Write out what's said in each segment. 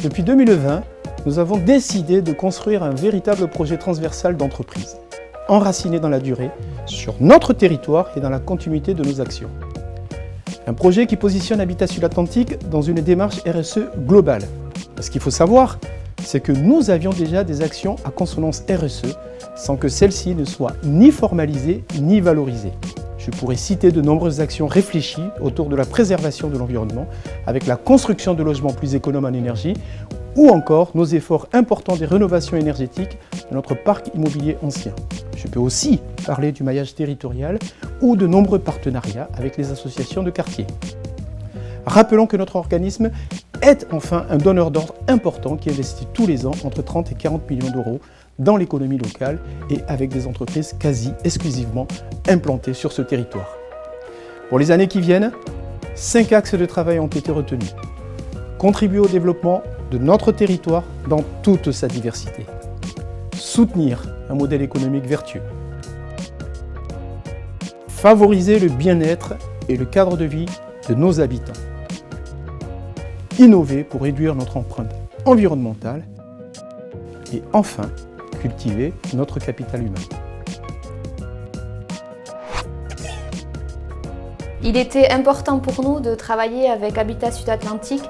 Depuis 2020, nous avons décidé de construire un véritable projet transversal d'entreprise, enraciné dans la durée, sur notre territoire et dans la continuité de nos actions. Un projet qui positionne Habitat Sud-Atlantique dans une démarche RSE globale. Ce qu'il faut savoir, c'est que nous avions déjà des actions à consonance RSE sans que celles-ci ne soient ni formalisées ni valorisées. Je pourrais citer de nombreuses actions réfléchies autour de la préservation de l'environnement avec la construction de logements plus économes en énergie ou encore nos efforts importants des rénovations énergétiques de notre parc immobilier ancien. Je peux aussi parler du maillage territorial ou de nombreux partenariats avec les associations de quartier. Rappelons que notre organisme est enfin un donneur d'ordre important qui investit tous les ans entre 30 et 40 millions d'euros dans l'économie locale et avec des entreprises quasi exclusivement implantées sur ce territoire. Pour les années qui viennent, 5 axes de travail ont été retenus. Contribuer au développement de notre territoire dans toute sa diversité. Soutenir un modèle économique vertueux. Favoriser le bien-être et le cadre de vie de nos habitants. Innover pour réduire notre empreinte environnementale. Et enfin, cultiver notre capital humain. Il était important pour nous de travailler avec Habitat Sud-Atlantique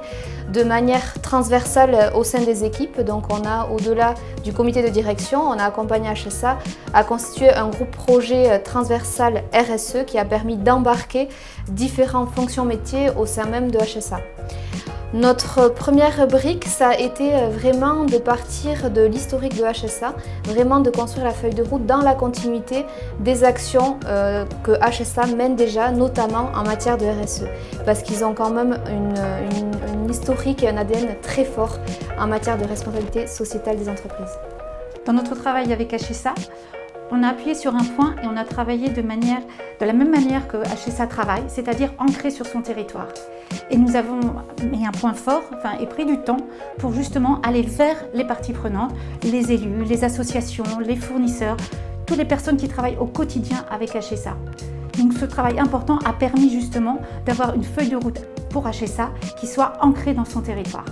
de manière transversale au sein des équipes. Donc on a, au-delà du comité de direction, on a accompagné HSA à constituer un groupe projet transversal RSE qui a permis d'embarquer différentes fonctions métiers au sein même de HSA. Notre première brique, ça a été vraiment de partir de l'historique de HSA, vraiment de construire la feuille de route dans la continuité des actions que HSA mène déjà, notamment en matière de RSE, parce qu'ils ont quand même une historique et un ADN très fort en matière de responsabilité sociétale des entreprises. Dans notre travail avec HSA, on a appuyé sur un point et on a travaillé de la même manière que HSA travaille, c'est-à-dire ancré sur son territoire. Et nous avons mis un point fort et pris du temps pour justement aller vers les parties prenantes, les élus, les associations, les fournisseurs, toutes les personnes qui travaillent au quotidien avec HSA. Donc ce travail important a permis justement d'avoir une feuille de route pour HSA qui soit ancrée dans son territoire.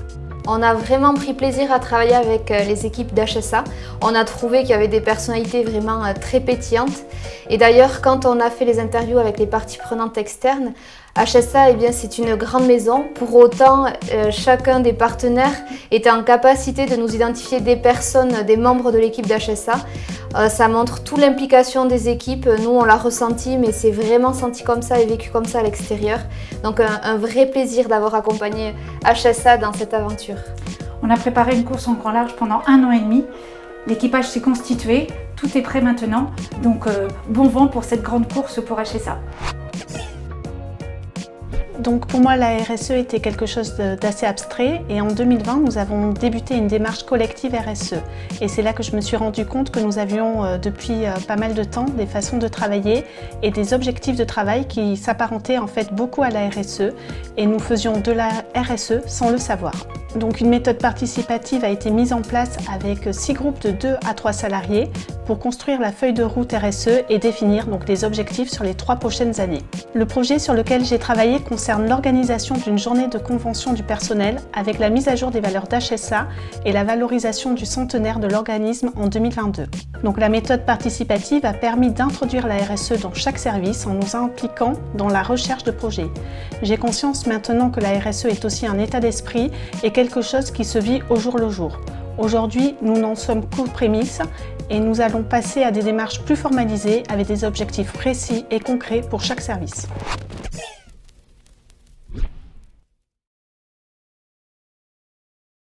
On a vraiment pris plaisir à travailler avec les équipes d'HSA. On a trouvé qu'il y avait des personnalités vraiment très pétillantes. Et d'ailleurs, quand on a fait les interviews avec les parties prenantes externes, HSA, c'est une grande maison. Pour autant, chacun des partenaires était en capacité de nous identifier des personnes, des membres de l'équipe d'HSA. Ça montre toute l'implication des équipes. Nous, on l'a ressenti, mais c'est vraiment senti comme ça et vécu comme ça à l'extérieur. Donc, un vrai plaisir d'avoir accompagné HSA dans cette aventure. On a préparé une course en grand large pendant 1 an et demi. L'équipage s'est constitué, tout est prêt maintenant. Donc, bon vent pour cette grande course pour HSA. Donc pour moi, la RSE était quelque chose d'assez abstrait et en 2020, nous avons débuté une démarche collective RSE. Et c'est là que je me suis rendu compte que nous avions depuis pas mal de temps des façons de travailler et des objectifs de travail qui s'apparentaient en fait beaucoup à la RSE et nous faisions de la RSE sans le savoir. Donc une méthode participative a été mise en place avec 6 groupes de 2 à 3 salariés pour construire la feuille de route RSE et définir donc les objectifs sur les 3 prochaines années. Le projet sur lequel j'ai travaillé concerne l'organisation d'une journée de convention du personnel avec la mise à jour des valeurs d'HSA et la valorisation du centenaire de l'organisme en 2022. Donc la méthode participative a permis d'introduire la RSE dans chaque service en nous impliquant dans la recherche de projets. J'ai conscience maintenant que la RSE est aussi un état d'esprit et quelque chose qui se vit au jour le jour. Aujourd'hui, nous n'en sommes qu'aux prémices et nous allons passer à des démarches plus formalisées avec des objectifs précis et concrets pour chaque service.